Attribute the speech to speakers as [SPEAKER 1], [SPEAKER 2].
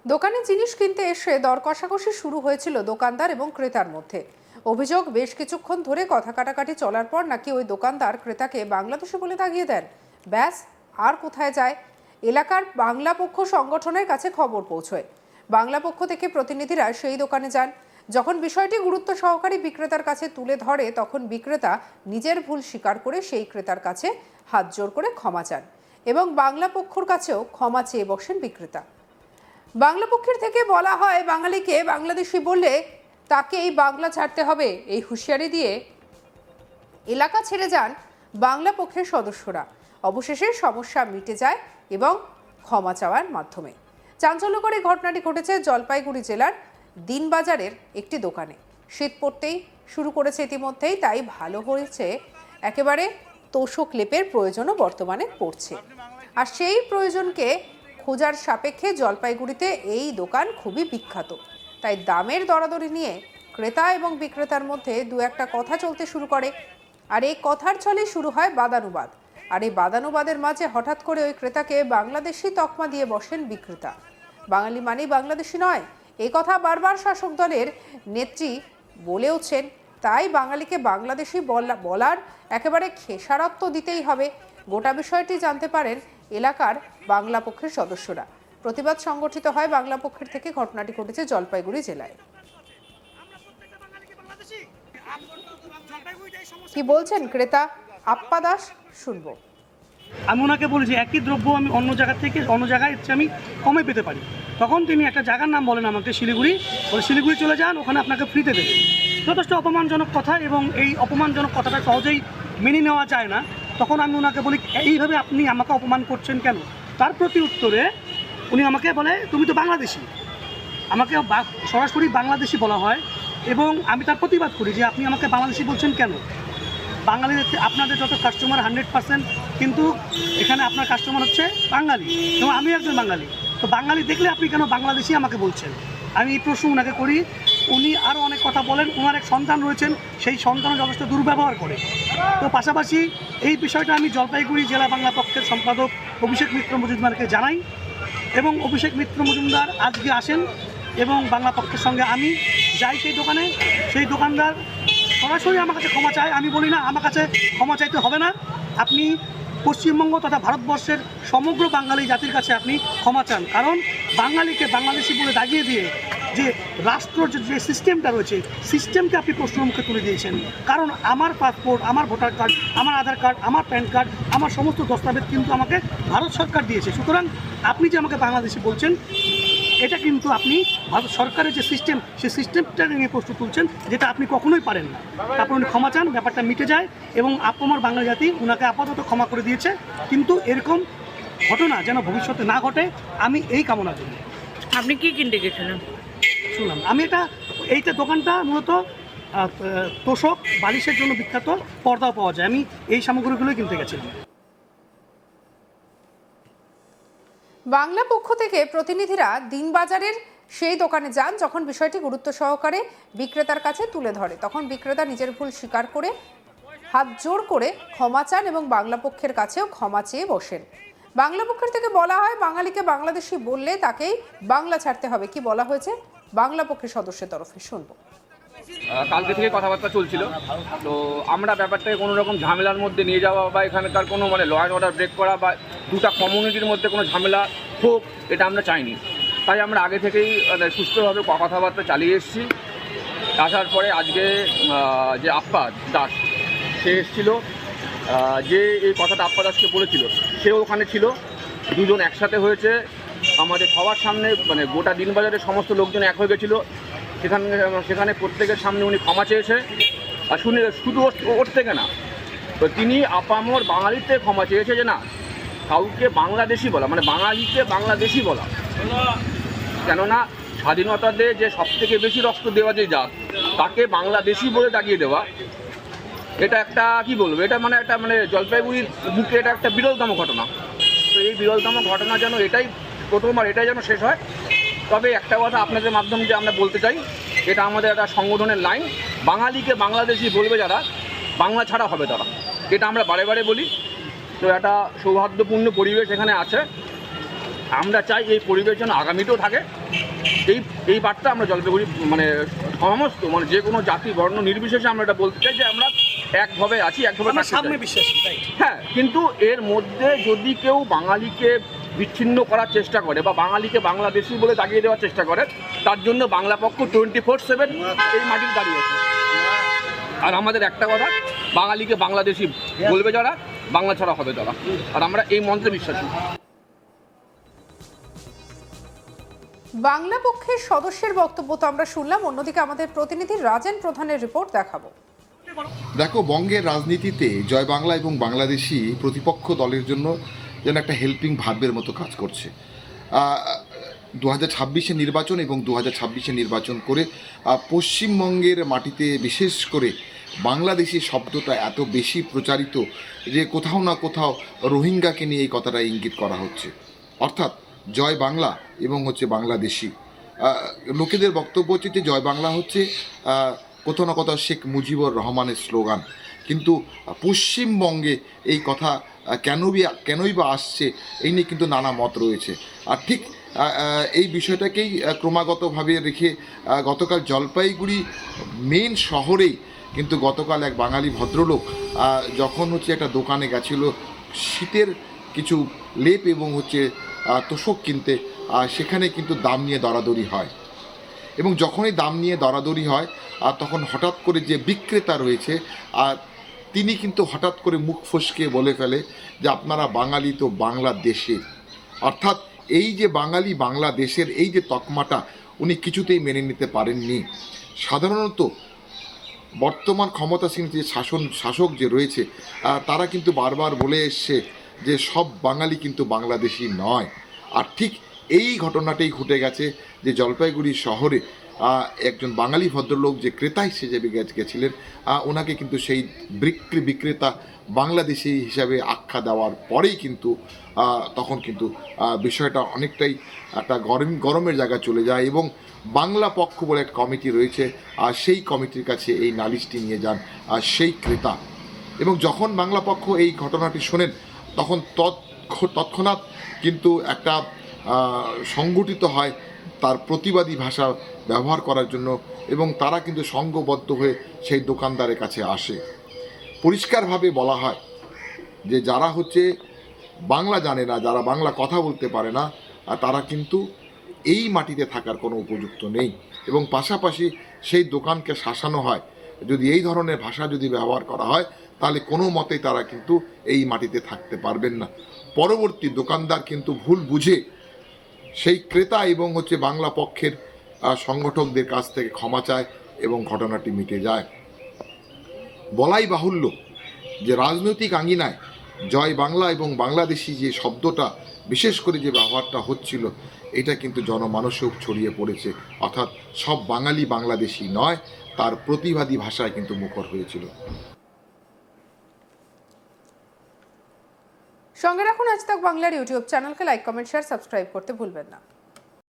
[SPEAKER 1] দোকানে জিনিস কিনতে এসে দর কষাকষি শুরু হয়েছিল দোকানদার এবং ক্রেতার মধ্যে। অভিযোগ, বেশ কিছুক্ষণ ধরে কথা কাটাকাটি চলার পর নাকি ওই দোকানদার ক্রেতাকে বাংলাদেশি বলে দাগিয়ে দেন। ব্যাস, আর কোথায় যায়? এলাকার বাংলা পক্ষ সংগঠনের কাছে খবর পৌঁছয়। বাংলা পক্ষ থেকে প্রতিনিধিরা সেই দোকানে যান। যখন বিষয়টি গুরুত্ব সহকারে বিক্রেতার কাছে তুলে ধরে, তখন বিক্রেতা নিজের ভুল স্বীকার করে সেই ক্রেতার কাছে হাত জোড় করে ক্ষমা চান এবং বাংলা পক্ষর কাছেও ক্ষমা চেয়ে বসেন বিক্রেতা। বাংলা পক্ষের থেকে বলা হয়, বাঙালিকে বাংলাদেশি বললে তাকেই বাংলা ছাড়তে হবে। এই হুঁশিয়ারি দিয়ে এলাকা ছেড়ে যান বাংলা পক্ষের সদস্যরা। অবশেষে সমস্যা মিটে যায় এবং ক্ষমা চাওয়ার মাধ্যমে। চাঞ্চল্যকর এই ঘটনাটি ঘটেছে জলপাইগুড়ি জেলার দিনবাজারের একটি দোকানে। শীত পড়তেই শুরু করেছে ইতিমধ্যেই, তাই ভালো হয়েছে একেবারে তোষক লেপের প্রয়োজনও বর্তমানে পড়ছে। আর সেই প্রয়োজনকে খোঁজার সাপেক্ষে জলপাইগুড়িতে এই দোকান খুবই বিখ্যাত। তাই দামের দরাদরি নিয়ে ক্রেতা এবং বিক্রেতার মধ্যে দু একটা কথা চলতে শুরু করে। আর এই কথার ছলে শুরু হয় বাদানুবাদ। আর এই বাদানুবাদের মাঝে হঠাৎ করে ওই ক্রেতাকে বাংলাদেশি তকমা দিয়ে বসেন বিক্রেতা। বাঙালি মানেই বাংলাদেশি নয়, এই কথা বারবার শাসক দলের নেত্রী বলেওছেন। তাই বাঙালিকে বাংলাদেশি বলার একেবারে খেসারত দিতেই হবে। গোটা বিষয়টি জানতে পারেন এলাকার বাংলা পক্ষের সদস্যরা। প্রতিবাদ সংগঠিত হয় বাংলা পক্ষের থেকে। ঘটনাটি ঘটেছে জলপাইগুড়ি জেলায়। কি বলছেন ক্রেতা আপ্পা দাস, শুনবো।
[SPEAKER 2] আমি ওনাকে বলি যে একই দ্রব্য আমি অন্য জায়গা থেকে অন্য জায়গায় আমি কমে পেতে পারি। তখন তিনি একটা জায়গার নাম বলেন আমাকে, শিলিগুড়ি। বলে শিলিগুড়ি চলে যান, ওখানে আপনাকে ফ্রিতে দেবে। যথেষ্ট অপমানজনক কথা, এবং এই অপমানজনক কথাটা সহজেই মেনে নেওয়া যায় না। তখন আমি ওনাকে বলি, এইভাবে আপনি আমাকে অপমান করছেন কেন? তার প্রতি উত্তরে উনি আমাকে বলে, তুমি তো বাংলাদেশি। আমাকে সরাসরি বাংলাদেশি বলা হয়, এবং আমি তার প্রতিবাদ করি যে আপনি আমাকে বাংলাদেশি বলছেন কেন? বাঙালি আপনাদের যত কাস্টমার 100%, কিন্তু এখানে আপনার কাস্টমার হচ্ছে বাঙালি, এবং আমি একজন বাঙালি। তো বাঙালি দেখলে আপনি কেন বাংলাদেশি আমাকে বলছেন? আমি এই প্রশ্ন ওনাকে করি। উনি আরও অনেক কথা বলেন। ওনার এক সন্তান রয়েছেন, সেই সন্তান যথেষ্ট দুর্ব্যবহার করে। তো পাশাপাশি এই বিষয়টা আমি জলপাইগুড়ি জেলা বাংলা পক্ষের সম্পাদক অভিষেক মিত্র মজুমদারকে জানাই, এবং অভিষেক মিত্র মজুমদার আজকে আসেন এবং বাংলা পক্ষের সঙ্গে আমি যাই সেই দোকানে। সেই দোকানদার সরাসরি আমার কাছে ক্ষমা চায়। আমি বলি না, আমার কাছে ক্ষমা চাইতে হবে না, আপনি পশ্চিমবঙ্গ তথা ভারতবর্ষের সমগ্র বাঙালি জাতির কাছে আপনি ক্ষমা চান। কারণ বাঙালিকে বাংলাদেশি বলে দাগিয়ে দিয়ে যে রাষ্ট্র যে সিস্টেমটা রয়েছে, সিস্টেমকে আপনি প্রশ্নের মুখে তুলে দিয়েছেন। কারণ আমার পাসপোর্ট, আমার ভোটার কার্ড, আমার আধার কার্ড, আমার প্যান কার্ড, আমার সমস্ত দস্তাবেজ কিন্তু আমাকে ভারত সরকার দিয়েছে। সুতরাং আপনি যে আমাকে বাংলাদেশি বলছেন, এটা কিন্তু আপনি ভারত সরকারের যে সিস্টেম, সেই সিস্টেমটা নিয়ে প্রশ্ন তুলছেন, যেটা আপনি কখনোই পারেন না। তারপর উনি ক্ষমা চান, ব্যাপারটা মিটে যায়, এবং আপনার বাংলা জাতি ওনাকে আপাতত ক্ষমা করে দিয়েছে। কিন্তু এরকম ঘটনা যেন ভবিষ্যতে না ঘটে, আমি এই কামনা করি।
[SPEAKER 3] আপনি কি কিনতে গেছিলেন?
[SPEAKER 2] শুনলাম আমি এইটা দোকানটা মূলত তোষক বালিশের জন্য বিখ্যাত, পর্দাও পাওয়া যায়। আমি এই সামগ্রীগুলোই কিনতে গেছিলাম।
[SPEAKER 1] বাংলা পক্ষ থেকে প্রতিনিধিরা দিনবাজারের সেই দোকানে যান। যখন বিষয়টি গুরুত্ব সহকারে বিক্রেতার কাছে তুলে ধরে, তখন বিক্রেতা নিজের ভুল স্বীকার করে হাত জোড় করে ক্ষমা চান এবং বাংলা পক্ষের কাছেও ক্ষমা চেয়ে বসেন। বাংলা পক্ষের থেকে বলা হয়, বাঙালিকে বাংলাদেশি বললে তাকেই বাংলা ছাড়তে হবে। কি বলা হয়েছে বাংলা পক্ষের সদস্যের তরফে, শুনবো।
[SPEAKER 4] কালকে থেকে কথাবার্তা চলছিল, তো আমরা ব্যাপারটাকে কোনো রকম ঝামেলার মধ্যে নিয়ে যাওয়া বা এখানকার কোনো ল অ্যান্ড অর্ডার ব্রেক করা বা দুটা কমিউনিটির মধ্যে কোনো ঝামেলা হোক, এটা আমরা চাইনি। তাই আমরা আগে থেকেই সুস্থভাবে কথাবার্তা চালিয়ে এসেছি। আসার পরে আজকে যে আপ্পা দাস সে এসেছিল, যে এই কথাটা আপ্পা দাসকে বলেছিল, সেও ওখানে ছিল। দুজন একসাথে হয়েছে আমাদের সবার সামনে, গোটা দিনবাজারের সমস্ত লোকজন এক হয়ে গেছিলো। সেখানে প্রত্যেকের সামনে উনি ক্ষমা চেয়েছে। আর শুধু ওর থেকে না, তো তিনি আপামর বাঙালিতে ক্ষমা চেয়েছে, যে না কাউকে বাংলাদেশি বলা, বাঙালিকে বাংলাদেশি বলা। কেননা স্বাধীনতাতে যে সবথেকে বেশি রক্ত দেওয়া যে জাত, তাকে বাংলাদেশি বলে দাগিয়ে দেওয়া, এটা একটা কি বলবো, এটা একটা জলপাইগুড়ির বুকে এটা একটা বিরলতম ঘটনা। তো এই বিরলতম ঘটনা যেন এটাই প্রথম, আর এটাই যেন শেষ হয়। তবে একটা কথা আপনাদের মাধ্যমে যে আমরা বলতে চাই, এটা আমাদের একটা সংগঠনের লাইন, বাঙালিকে বাংলাদেশি বলবে যারা, বাংলা ছাড়া হবে তারা। এটা আমরা বারে বারে বলি। তো একটা সৌহার্দ্যপূর্ণ পরিবেশ এখানে আছে। আমরা চাই এই পরিবেশ যেন আগামীতেও থাকে। এই বার্তা আমরা জলপাইগুড়ি মানে সমস্ত মানে যে কোনো জাতি বর্ণ নির্বিশেষে আমরা এটা বলতে চাই যে আমরা একভাবে আছি, একভাবে
[SPEAKER 2] আমরা
[SPEAKER 4] থাকতে চাই।
[SPEAKER 2] সাম্যে বিশ্বাসী, তাই
[SPEAKER 4] হ্যাঁ, কিন্তু এর মধ্যে যদি কেউ বাঙালিকে বিচ্ছিন্ন করার চেষ্টা করে বা বাঙালিকে বাংলাদেশি বলে দাগিয়ে দেওয়ার চেষ্টা করে, তার জন্য বাংলা পক্ষ 24/7 এই মাটির দাঁড়িয়েছে। আর আমাদের একটা কথা, বাঙালিকে বাংলাদেশি বলবে যারা, বাংলা ছাড়া হবে তারা, আর আমরা এই মন্ত্রে বিশ্বাসী।
[SPEAKER 1] বাংলা পক্ষের সদস্যের বক্তব্য তো আমরা শুনলাম, অন্যদিকে আমাদের প্রতিনিধি রাজেন প্রধানের রিপোর্ট দেখাবো।
[SPEAKER 5] দেখো, বঙ্গের রাজনীতিতে জয় বাংলা এবং বাংলাদেশি প্রতিপক্ষ দলের জন্য যেন একটা হেল্পিং ভার্বের মতো কাজ করছে। 2026-এ নির্বাচন এবং 2026-এ নির্বাচন করে পশ্চিমবঙ্গের মাটিতে বিশেষ করে বাংলাদেশি শব্দটা এত বেশি প্রচারিত যে কোথাও না কোথাও রোহিঙ্গাকে নিয়ে এই কথাটা ইঙ্গিত করা হচ্ছে। অর্থাৎ জয় বাংলা এবং হচ্ছে বাংলাদেশি। লোকেদের বক্তব্য হচ্ছে যে জয় বাংলা হচ্ছে কোথাও না কোথাও শেখ মুজিবুর রহমানের স্লোগান, কিন্তু পশ্চিমবঙ্গে এই কথা কেনই বা আসছে এই নিয়ে কিন্তু নানা মত রয়েছে। আর ঠিক এই বিষয়টাকেই ক্রমাগতভাবে রেখে গতকাল জলপাইগুড়ি মেন শহরেই কিন্তু গতকাল এক বাঙালি ভদ্রলোক যখন হচ্ছে একটা দোকানে গেছিল শীতের কিছু লেপ এবং হচ্ছে তোষক কিনতে, সেখানে কিন্তু দাম নিয়ে দরাদরি হয় এবং যখনই দাম নিয়ে দরাদরি হয় তখন হঠাৎ করে যে বিক্রেতা রয়েছে তিনি কিন্তু হঠাৎ করে মুখ ফসকে বলে ফেলে যে আপনারা বাঙালি তো বাংলাদেশের। অর্থাৎ এই যে বাঙালি বাংলাদেশের এই যে তকমাটা উনি কিছুতেই মেনে নিতে পারেননি। সাধারণত বর্তমান ক্ষমতাসীন যে শাসক যে রয়েছে তারা কিন্তু বারবার বলে এসছে যে সব বাঙালি কিন্তু বাংলাদেশি নয়। আর ঠিক এই ঘটনাটাই ঘটে গেছে যে জলপাইগুড়ি শহরে একজন বাঙালি ভদ্রলোক যে ক্রেতা হিসেবে গেছিলেন, ওনাকে কিন্তু সেই বিক্রেতা বাংলাদেশি হিসাবে আখ্যা দেওয়ার পরেই কিন্তু তখন কিন্তু বিষয়টা অনেকটাই একটা গরমের জায়গায় চলে যায় এবং বাংলা পক্ষ বলে একটা কমিটি রয়েছে, আর সেই কমিটির কাছে এই নালিশটি নিয়ে যান সেই ক্রেতা। এবং যখন বাংলা পক্ষ এই ঘটনাটি শোনেন তখন তৎক্ষণাৎ কিন্তু একটা সংগঠিত হয় তার প্রতিবাদী ভাষা ব্যবহার করার জন্য এবং তারা কিন্তু সংঘবদ্ধ হয়ে সেই দোকানদারের কাছে আসে। পরিষ্কারভাবে বলা হয় যে যারা হচ্ছে বাংলা জানে না, যারা বাংলা কথা বলতে পারে না, তারা কিন্তু এই মাটিতে থাকার কোনো উপযুক্ত নেই এবং পাশাপাশি সেই দোকানকে শাসানো হয়। যদি এই ধরনের ভাষা যদি ব্যবহার করা হয় তাহলে কোনো মতেই তারা কিন্তু এই মাটিতে থাকতে পারবেন না। পরবর্তী দোকানদার কিন্তু ভুল বুঝে সেই ক্রেতা এবং হচ্ছে বাংলা পক্ষের সংগঠকদের কাছ থেকে ক্ষমা চায় এবং ঘটনাটি মিটে যায়। বলাই বাহুল্য যে রাজনৈতিক আঙ্গিনায় জয় বাংলা এবং বাংলাদেশি যে শব্দটা বিশেষ করে যে ব্যবহারটা হচ্ছিল এটা কিন্তু জনমানসেও ছড়িয়ে পড়েছে। অর্থাৎ সব বাঙালি বাংলাদেশি নয়, তার প্রতিবাদী ভাষায় কিন্তু মুখর হয়েছিল।
[SPEAKER 1] সঙ্গে রাখুন আজ তাক বাংলার ইউটিউব চ্যানেলকে, লাইক কমেন্ট শেয়ার সাবস্ক্রাইব করতে ভুলবেন না।